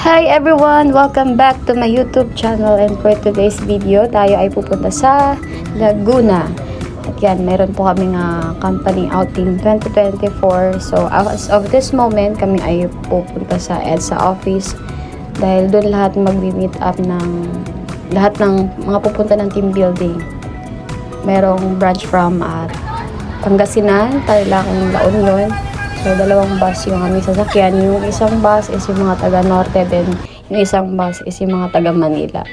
Hi everyone! Welcome back to my YouTube channel, and for today's video, tayo ay pupunta sa Laguna. At yan, meron po kaming company outing 2024. So as of this moment, kami ay pupunta sa EDSA office dahil doon lahat mag-meet up ng lahat ng mga pupunta ng team building. Merong branch from Pangasinan, Tarlac, La Union. So, dalawang bus yung aming sasakyan. Yung isang bus is yung mga taga Norte, then yung isang bus is yung mga taga Manila.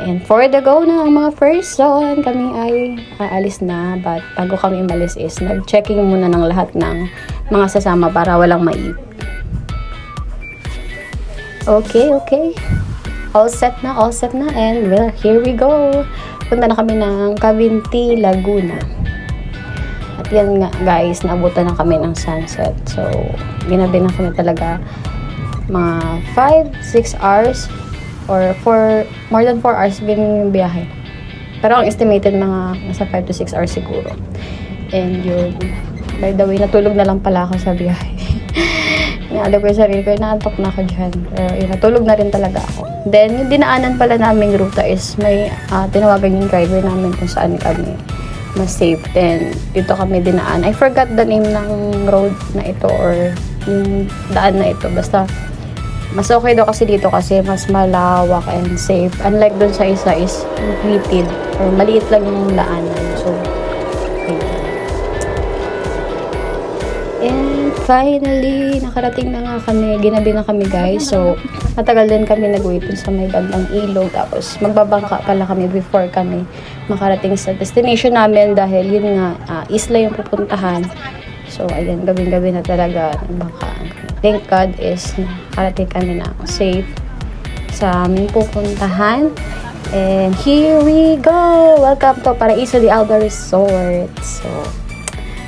And for the go na ang mga first zone, kami ay aalis na. But bago kami umalis is nag-checking muna ng lahat ng mga sasama para walang maiip. Okay. All set na. And well, here we go. Punta na kami ng Cavinti, Laguna. At yan nga guys, naabutan na kami ng sunset. So, ginabi na kami talaga mga 5-6 hours or more than 4 hours yung biyahe. Pero ang estimated mga nasa 5 to 6 hours siguro. And yun, by the way, natulog na lang pala ako sa biyahe. Inaalap ko yung sarili ko, naantok na ako dyan. Pero yun, natulog na rin talaga ako. Then, yung dinaanan pala naming ruta is may tinawagan yung driver namin kung saan kami mas safe. Then dito kami dinaan. I forgot the name ng road na ito or yung daan na ito. Basta mas okay daw kasi dito kasi mas malawak and safe. Unlike dun sa isa is little or maliit lang yung daanan. So, okay. And finally, nakarating na nga kami. Ginabi na kami guys. So, matagal din kami nag-wait sa may bandang ilog. Tapos, magbabangka pala kami before kami makarating sa destination namin dahil yun nga, isla yung pupuntahan. So, ayan, gabing-gabi na talaga nagbangkaan kami. Thank God is nakarating kami na safe sa aming pupuntahan. And here we go! Welcome to Paraiso de Alba Resort. So,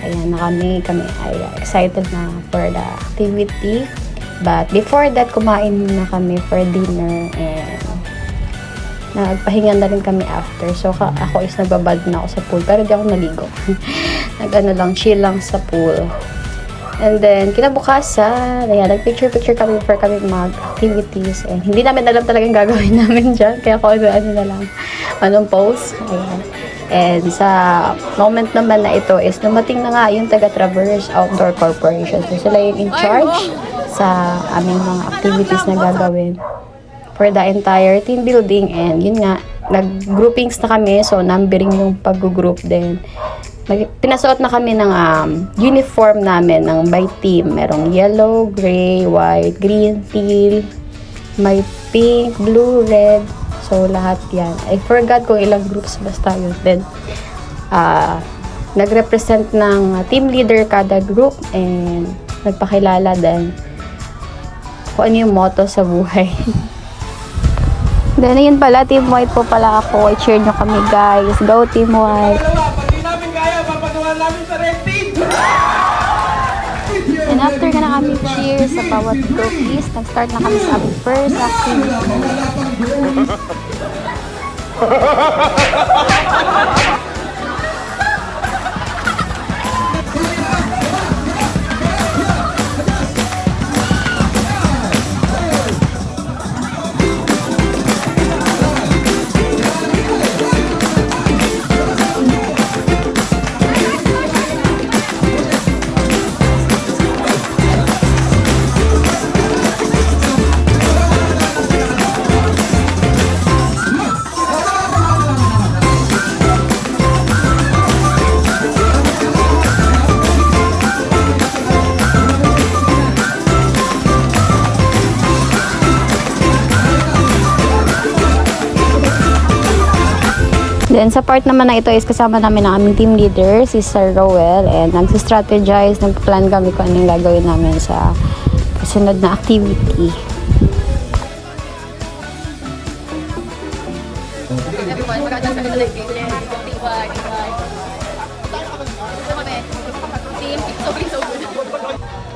ayan na kami ay excited na for the activity. But before that, kumain na kami for dinner and nagpahinga na rin kami after. So, ako is nagbabad na ako sa pool. Pero di ako naligo. Chill lang sa pool. And then, kinabukasan, ayan, nag-picture kami before kami mag-activities. And hindi namin alam talagang gagawin namin dyan. Kaya ako ano na lang, anong pose. Ayan. And sa moment naman na ito is dumating na nga yung taga-Traverse Outdoor Corporation. So, sila yung in charge sa aming mga activities na gagawin for the entire team building. And yun nga, nag-groupings na kami. So, numbering yung pag-group din. Pinasuot na kami ng uniform namin ng by team. Merong yellow, gray, white, green, teal, may pink, blue, red. So, lahat yan. I forgot kung ilang groups basta yun. Then, nag-represent ng team leader kada group and nagpakilala din kung ano yung motto sa buhay. Then, ayun pala, Team White po pala ako. I-cheer nyo kami, guys. Go, Team White! Pag di namin kaya, papagawa namin sa red team! And after na kami cheer sa bawat group is, nag-start na kami sa aming first activity. Then, sa part naman na ito is kasama namin ang aming team leader, si Sir Rowell. And nag-strategize, nag-plan kami kung anong gagawin namin sa kasunod na activity.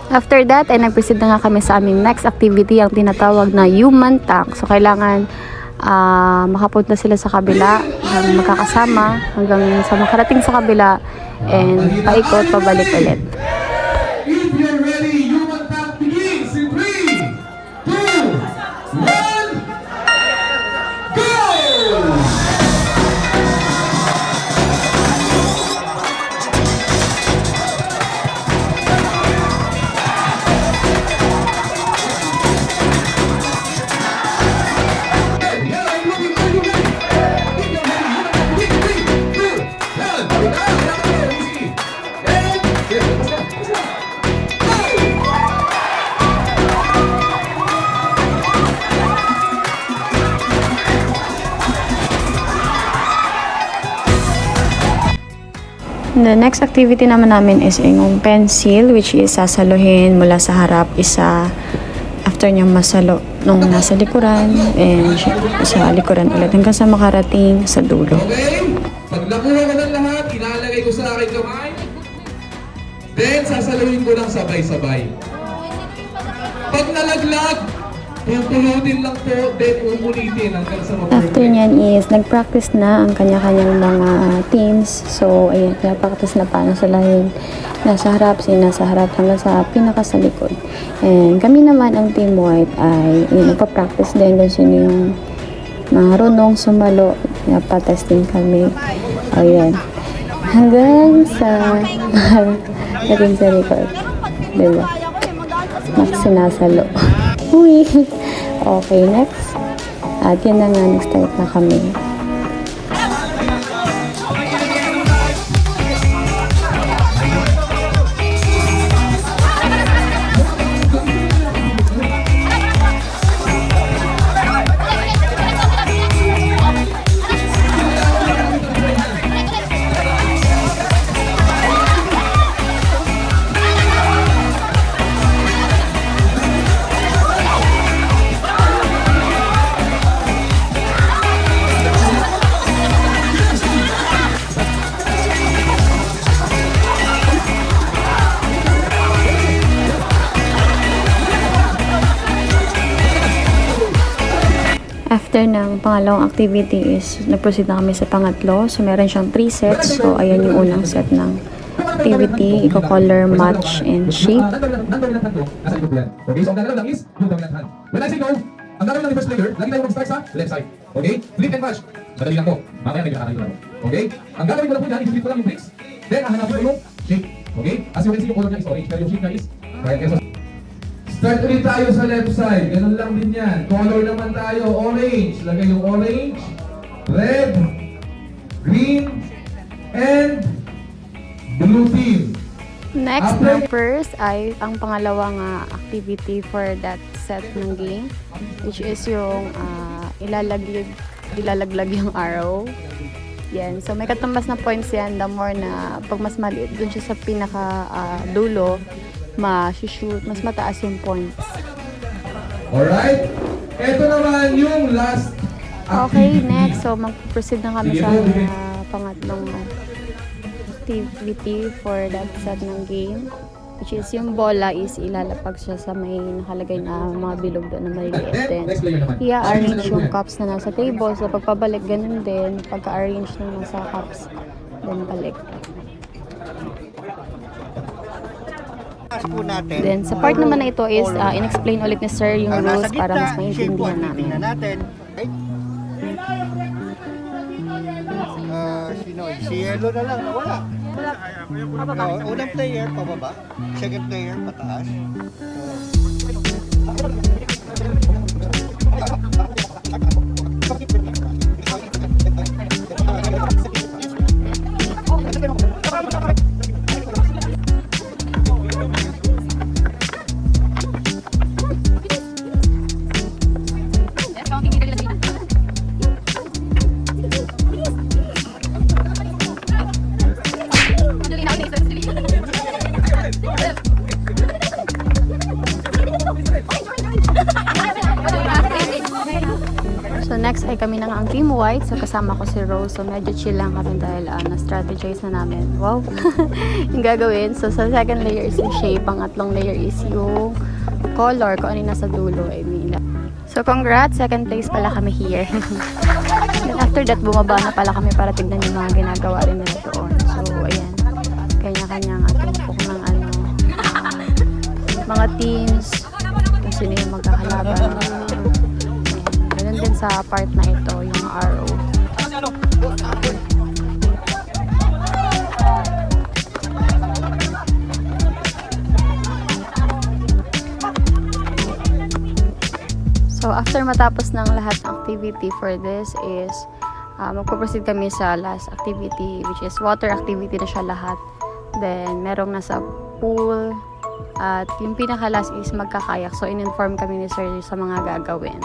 After that, ay nag-proceed na nga kami sa aming next activity, ang tinatawag na human tank. So, kailangan makapunta sila sa kabila hanggang magkakasama hanggang sa makarating sa kabila and paikot pabalik ulit. If you're ready, human tank begins in 3, 2, The next activity naman namin is yung pencil, which is sasaluhin mula sa harap, isa after niyang masalo nung nasa likuran, and sa likuran ulit hanggang sa makarating sa dulo. Okay? Pag nakuha ko ng lahat, ilalagay ko sa aking kamay. Then, sasaluhin ko lang sabay-sabay. Pag nalaglag, pupulutin lang po, then uulitin hanggang sa After niyan is nag-practice na ang kanya-kanyang mga teams. So, ayan, practice na paano sila yung nasa harap, sino nasa harap hanggang sa pinaka sa likod. And kami naman, ang team white, ay nagpa-practice din kung sino yung marunong sumalo. Napatesting kami. Ayan. Hanggang sa naging sa record. Diba? Sinasalo. Uy! Okay, next. At yun na nga, nag-start na kami. After ng pangalawang activity is nag-proceed na kami sa pangatlo. So, meron siyang 3 sets. So, ayan yung unang set ng activity. Iko-color, match, and shape. Okay, so ang gagawin lang is yung dominant hand. When I say go, ang gagawin lang ni first player, lagi tayo mag-start sa left side. Okay? Flip and match. Madali lang to. Mamaya may nakakain lang. Okay? Ang gagawin ko lang po dyan, i-flip ko lang yung bricks. Then, hahanapin ko yung shape. Okay? As you can see, yung color niya is orange, pero yung shape niya is right. Start ulit tayo sa left side. Ganun lang din yan. Color naman tayo. Orange. Lagay yung orange, red, green, and blue team. Next na first ay ang pangalawang activity for that set ng game, which is yung ilalaglag yung arrow. Yan. So, may katumbas na points yan. The more na pag mas maliit dun siya sa pinaka dulo, ma-shoot, mas mataas yung points. Alright? Ito naman yung last Okay, activity. next. So, mag-proceed na kami Sige sa po, sige. pangatlong activity for that set ng game. Which is yung bola is ilalapag siya sa may nakalagay na mga bilog doon na maliliit din. Next player naman. I-arrange yung cups na nasa table. So, pagpabalik, ganun din. Pagka-arrange na nasa cups, then balik. Po natin. Then, sa part naman na ito is in-explain ulit ni Sir yung rules nasa para mas gitna, maintindihan shape namin. tingnan natin. Okay? Sino? Si Yellow na lang, nawala. Unang player, pababa. Second player, pataas. So next ay kami na nga ang Team White. So kasama ko si Rose. So medyo chill lang kami dahil na-strategize na namin. Wow! Yung gagawin. So sa second layer is yung shape. Pangatlong layer is yung color. Kung ano yung nasa dulo. So congrats! Second place pala kami here. Then after that, bumaba na pala kami para tignan yung mga ginagawa rin nila doon. So ayan. Kanya-kanyang tumpok ng mga teams. Kung sino yung magkakalaban. Ganun din sa part na ito, yung arrow. So, after matapos ng lahat ng activity for this is magpo-proceed kami sa last activity, which is water activity na siya lahat. Then, merong nasa pool. At yung pinaka-last is magkakayak. So, in-inform kami ni Sir sa mga gagawin.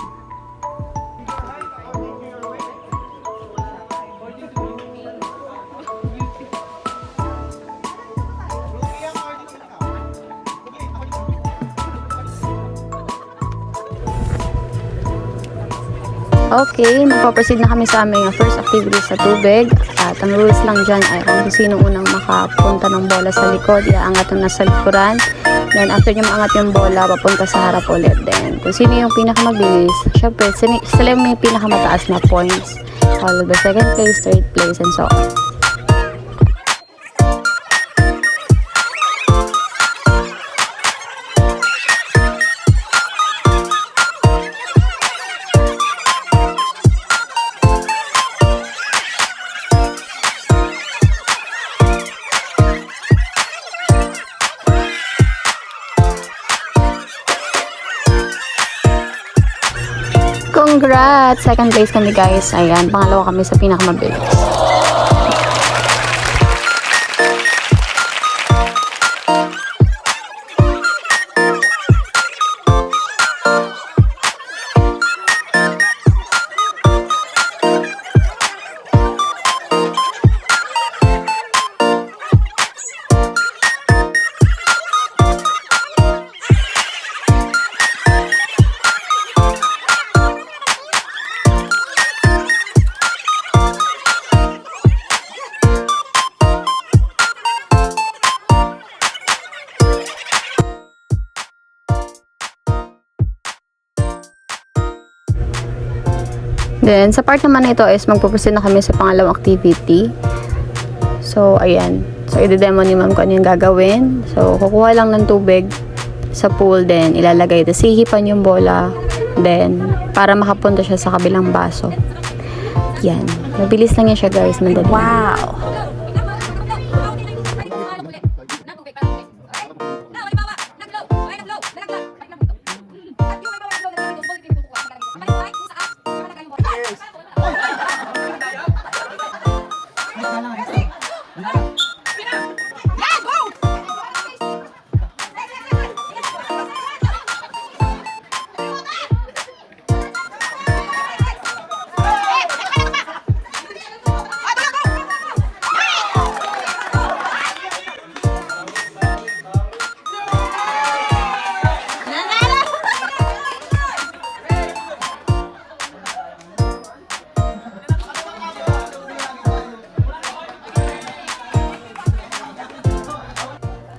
Okay, magpaproceed na kami sa aming first activity sa tubig. At ang rules lang dyan ay kung sino unang makapunta ng bola sa likod, iaangat yung nasa likuran. Then after nyo maangat yung bola, papunta sa harap ulit. Then kung sino yung pinakamabilis, syempre sila yung may pinakamataas na points. Followed by second place, third place, and so on. Congrats! Second place kami guys. Ayan, pangalawa kami sa pinakamabilis. Then, sa part naman na ito is magpupusin na kami sa pangalawang activity. So, ayan. So, i-demo ni ma'am kung ano yung gagawin. So, kukuha lang ng tubig sa pool, then ilalagay. Tapos, hihipan yung bola. Then, para makapunta siya sa kabilang baso. Yan. Mabilis lang yan siya, guys. Mandali. Wow!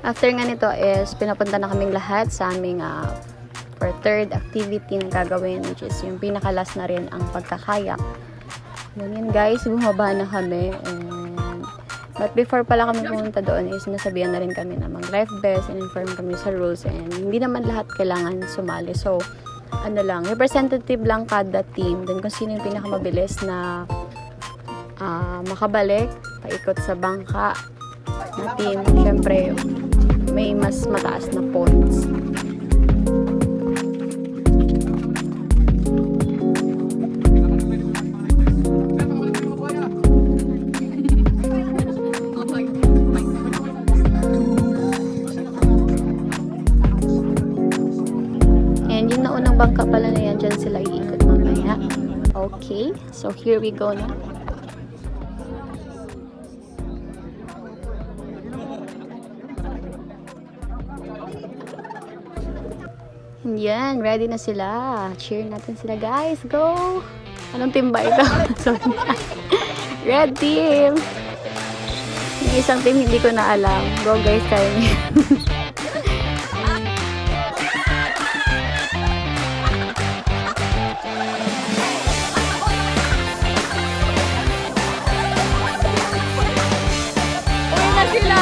After nga nito is pinapunta na kaming lahat sa aming for third activity na gagawin, which is yung pinaka-last na rin ang pagkakayak. Ganyan guys, bumaba na kami. But before pala kami pumunta doon is nasabihan na rin kami na mag-life vest and inform kami sa rules, and hindi naman lahat kailangan sumali. So, ano lang, representative lang kada team. Then kung sino yung pinakamabilis na makabalik, paikot sa bangka na team, syempre may mas mataas na points. And yung naunang bangka pala na yan, dyan sila iikot mamaya. Okay, so here we go na. Yan, ready na sila. Cheer natin sila, guys. Go! Anong team ba ito? Sorry. Red team! Yung isang team hindi ko na alam. Go, guys, kaya niyo. Uy na sila!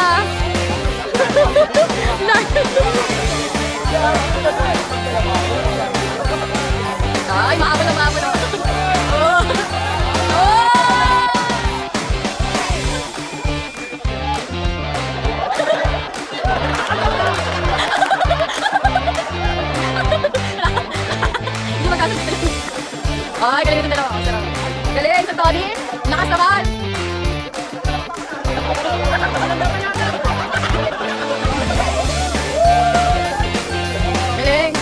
Ay, mahabol na. Oh! Oh! Hindi magkakasin. Ay, galing ito dalawa. Galing, sa Tony. Lakas naman. Galing.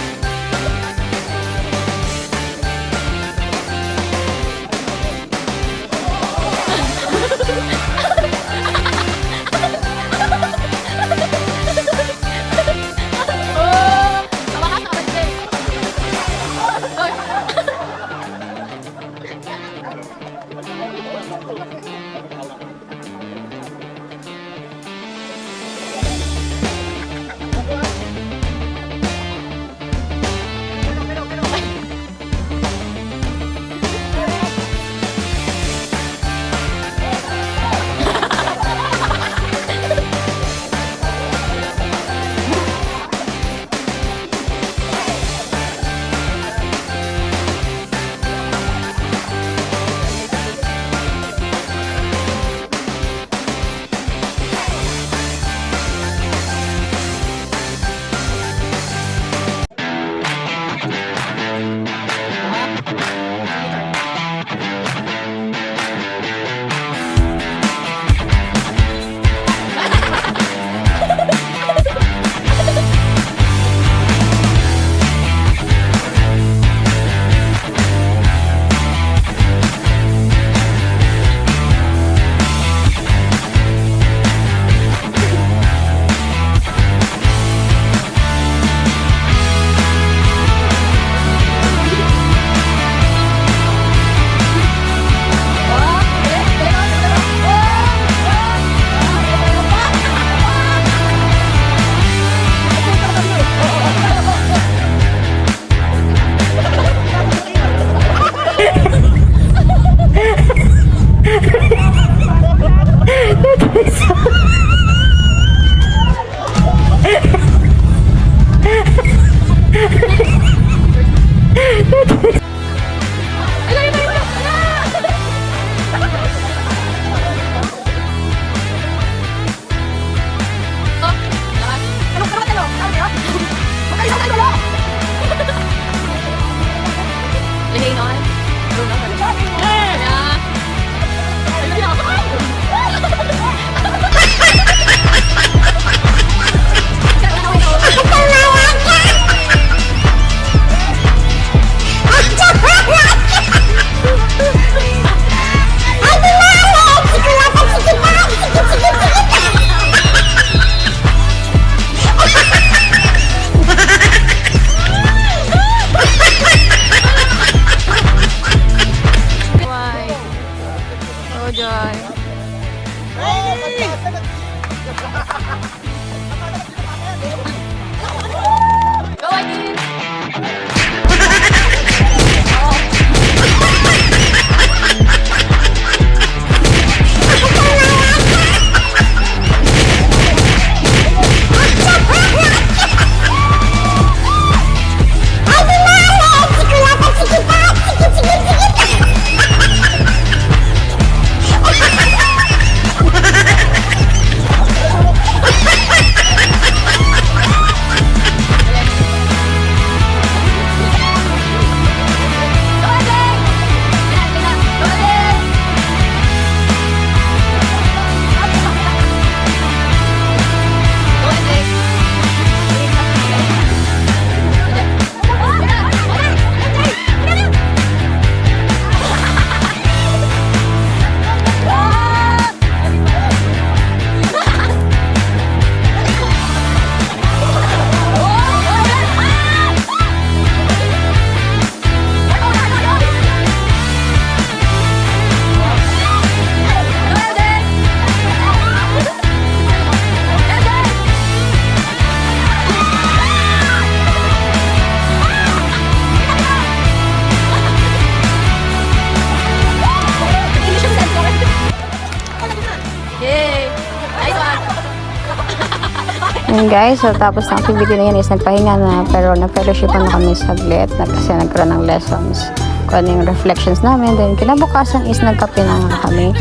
And guys, so tapos ng activity na yun is nagpahinga na, pero nag-fellowshipan na kami saglit kasi nagkaroon ng lessons kung ano yung reflections namin. Then kinabukasan is nagkape na nga kami.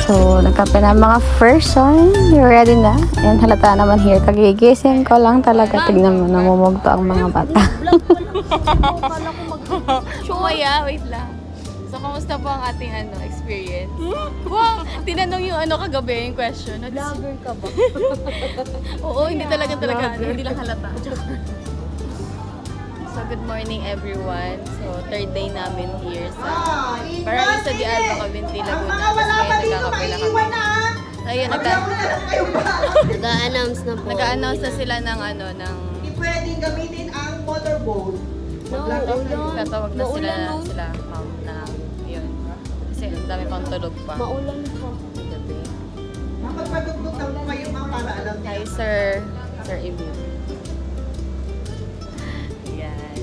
So nagkape na mga person, you ready na? And halata naman here, kagigising ko lang talaga. Tignan mo, namumugto ang mga bata. Sumaya, wait lang. So, kamusta po ang ating experience? Wow! Tinanong yung kagabi, yung question. Vlogger ka ba? Oo, hindi talaga, hindi lang halata. So, good morning everyone. So, third day namin here sa Parang sa Di Alba, Cavinti, Laguna. Tapos ngayon nagkakapila kami. Ayun, Nag-a-announce na po. nag-a-announce na sila ng ng Hindi pwedeng gamitin ang motorboat. tatawag na sila na yun. Kasi ang dami pang tulog pa. Maulan po. Gabi. Makapagpagdugtog mo kayo mga para alam niyo. Hi, Sir Emil. Ayan.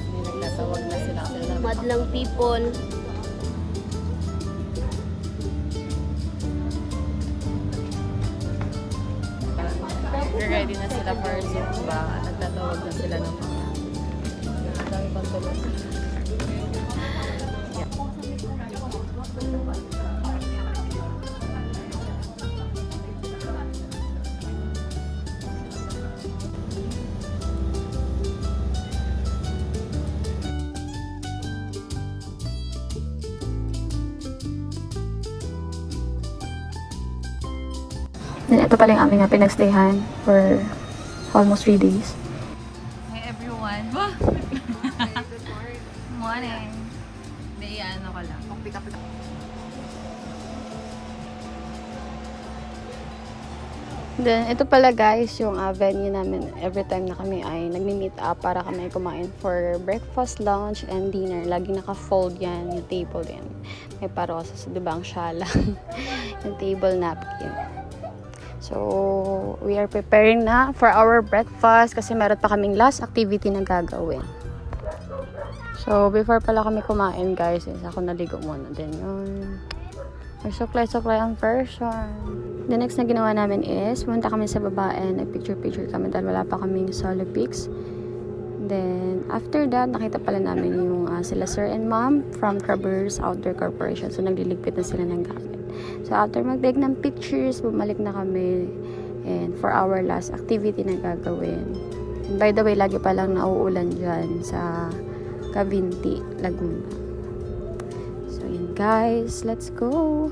May nagtatawag na sila. Madlang people. Ready na sila for Zumba. Nagtatawag na sila ng mga ang dami pang tulog. Then ito pala yung aming pinagstayhan for almost 3 days. Hi everyone. Morning. Hindi, ano ko lang. Pick up. Then, ito pala guys, yung venue namin every time na kami ay nagmi-meet up para kami kumain for breakfast, lunch, and dinner. Lagi naka-fold yan, yung table din. May parosas, di ba ang shala? Yung table napkin. So, we are preparing na for our breakfast kasi meron pa kaming last activity na gagawin. So, before pala kami kumain guys, is ako naligo muna din yun. Nagsuklay-suklay ang person. The next na ginawa namin is, pumunta kami sa baba and nag-picture-picture kami dahil wala pa kaming solo pics. Then, after that, nakita pala namin yung sila Sir and Mom from Crabbers Outdoor Corporation. So, nagliligpit na sila ng gamit. So, after mag-take ng pictures, bumalik na kami and for our last activity na gagawin. And by the way, lagi palang nauulan dyan sa Cavinti, Laguna. So, yun guys, let's go!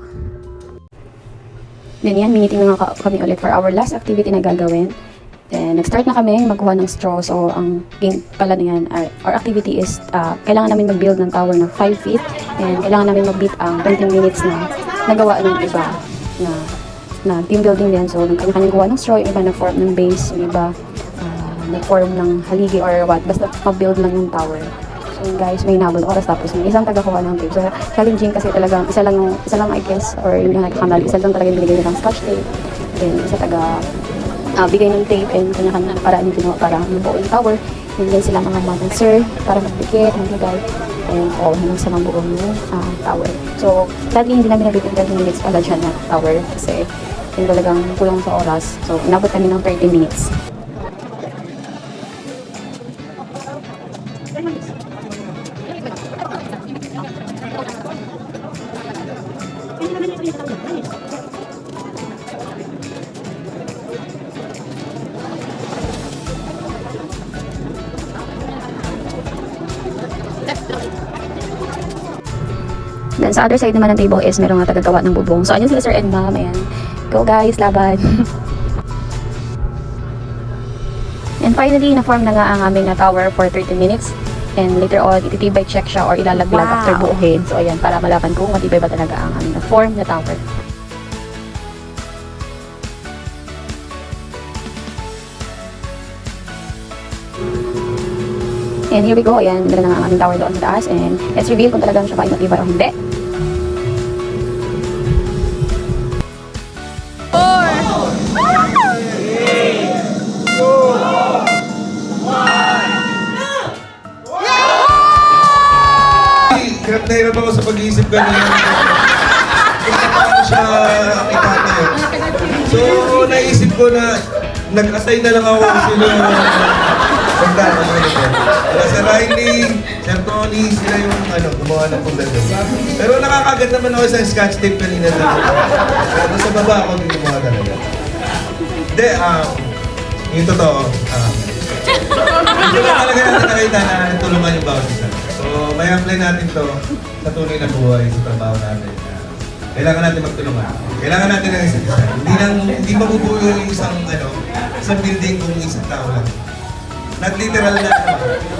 Then yan, meeting na nga kami ulit for our last activity na gagawin. Then, nag-start na kami magkuha ng straw. So, ang game pala na yan, our activity is, kailangan namin mag-build ng tower ng 5 feet. And kailangan namin mag-beat ang 20 minutes na nagawa ng iba na team building din. So, kanya-kanya gawa ng straw, yung iba na-form ng base, yung iba na-form ng haligi or what. Basta mag-build lang yung tower. So yun guys, may hinabol oras tapos may isang tagakuha ng tape. So challenging kasi talagang isa lang I guess, or yun yung nagkakamali. Isa lang talaga yung binigay nilang scotch tape. Then isa bigay ng tape and kanya-kanya paraan yung ginawa para mabuo yung tower. And then sila mga sir para magbigay, magbigay. And hanggang sa mabuo yung tower. So sadly hindi namin nabitin 30 minutes agad siya na tower kasi yun talagang kulang sa oras. So inabot kami ng 30 minutes. Then sa other side naman ng table is merong tagagawa ng bubong. So andyan sila sir and ma'am. Ayan. Go guys, laban! And finally, na-form na nga ang aming na tower for 30 minutes. And later on, ititibay check siya or ilalaglag after buuhin. So ayan, para malaman kung matibay ba talaga ang aming na-form na tower. And here we go, ayan, dala na nga ang aming tower doon sa taas. And let's reveal kung talagang siya ba ay matibay o hindi. Hirap na hirap ako sa pag-iisip kanina. Paano siya ipatayo? So, naisip ko na nag-assign na lang ako kung sino yung pagdano. Wala si Riley, Sir Tony, sila yung gumawa ng pagdano. Pero nakakagat naman ako sa scotch tape kanina. Pero sa baba ako hindi gumawa talaga. Hindi, yung totoo. Hindi ba talaga natin nakita na tulungan yung bawat isa. So, may apply natin to sa tunay na buhay, sa trabaho natin. Kailangan natin magtulungan. Kailangan natin ng isa't isa. Hindi mabubuo yung isang building kung isang tao lang. Not literal na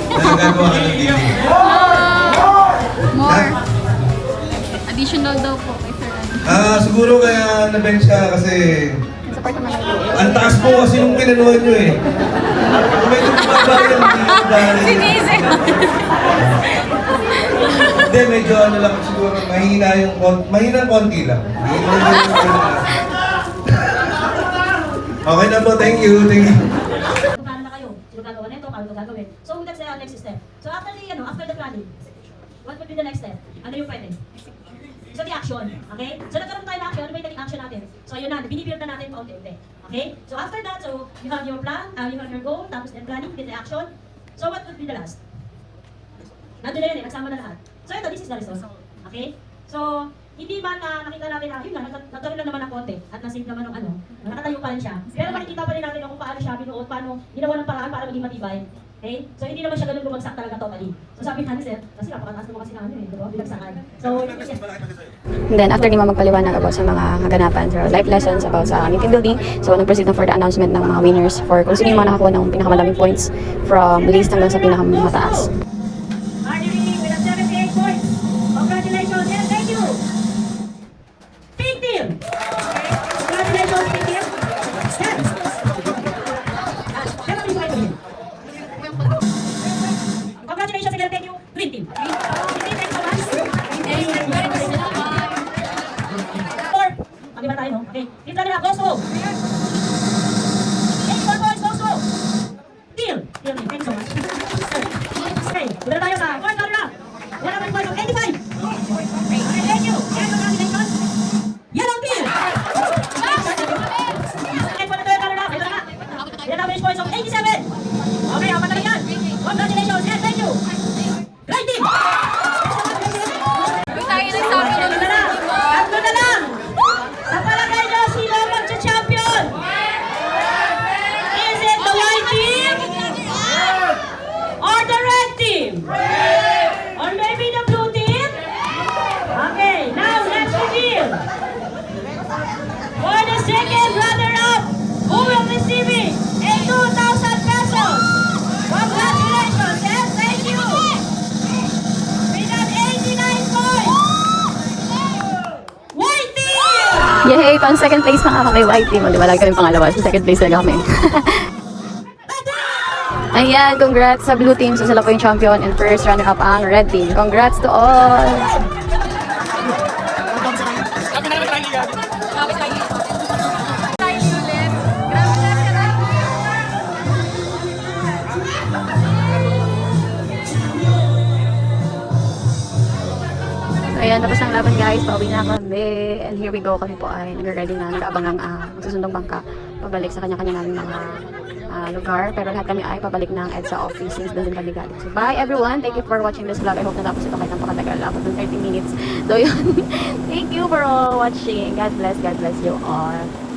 nagagawa ka ng building. More. Additional daw po kay Sir. Siguro kaya na-bench ka kasi ang taas po kasi nung pinanuhan nyo eh. Medyo bumabayan, hindi bumabayan. Sinisip! Hindi, medyo lang siguro, mahina konti lang. Okay na po, thank you. Paano na kayo? Sino gagawa nito? Paano gagawin? So that's the next step. So after the planning, what would be the next step? Ano yung pwede? So the action, okay? So nagkaroon tayo ng action, ano ba yung action natin? So ayun na, binibuild na natin paunti-unti. Okay? So after that, so you have your plan, you have your goal, tapos the planning, then the action. So what would be the last? Nandun na yun eh, nagsama na lahat. So ito, this is the result. Okay? So, hindi man nakita natin na, yun na, nagkaroon lang naman ng konti at nasave naman ng nakatayo pa rin siya. Pero makikita pa rin natin kung paano siya binuot, paano ginawa ng paraan para maging matibay. Okay? So, hindi naman siya ganun bumagsak talaga totally. So, sabi ni sir, kasi napakataas naman kasi namin diba? Binagsakan. So, And then after ni Ma'am magpaliwanag about sa mga kaganapan, so life lessons about sa aming team building, so nag-proceed na for the announcement ng mga winners for kung sino yung mga nakakuha ng pinakamalaming points from least hanggang sa pinakamataas. Marjorie with a 78 points. Congratulations and thank you. Pink team. Congratulations, pink team. Yes. Congratulations again, thank you, green team. Green team, thank you so much. Four. Mag-iba tayo, no? Okay. Team Canada, goes to home. 84 points, goes to home. Teal. Teal, thank you so much. Okay, wala tayo sa fourth runner up. 100 points of 85. Okay, thank you. And congratulations. Yellow team. And for the third runner up, ito na nga. Ilan average points of 87. Okay, apat na yan. Congratulations and thank you. Great team. Tayo nagsabi ng Tatlo na lang. Tatlo na lang. Sa palagay nyo, sino ang magcha-champion? Is it the white team? Or the red team? Or maybe the blue team? Okay, now let's reveal. For the second runner-up, who will receive it? 2,000 pesos. Congratulations and thank you. We got 89 points. White team! Yay! Pang second place pa nga kami white team. Di ba lagi kami pangalawa? Sa second place talaga kami. Ayan, congrats sa blue team. So sila po yung champion and first runner-up ang red team. Congrats to all! Ayan, tapos ng laban guys, pauwi na kami. And here we go, kami po ay nag-ready na, nag-aabangang magsusundong bangka pabalik sa kanya-kanya namin mga lugar. Pero lahat kami ay pabalik ng EDSA office since doon din kami galing. So bye everyone, thank you for watching this vlog. I hope natapos ito kahit napakatagal, abot ng 30 minutes. So yun, thank you for all watching. God bless you all.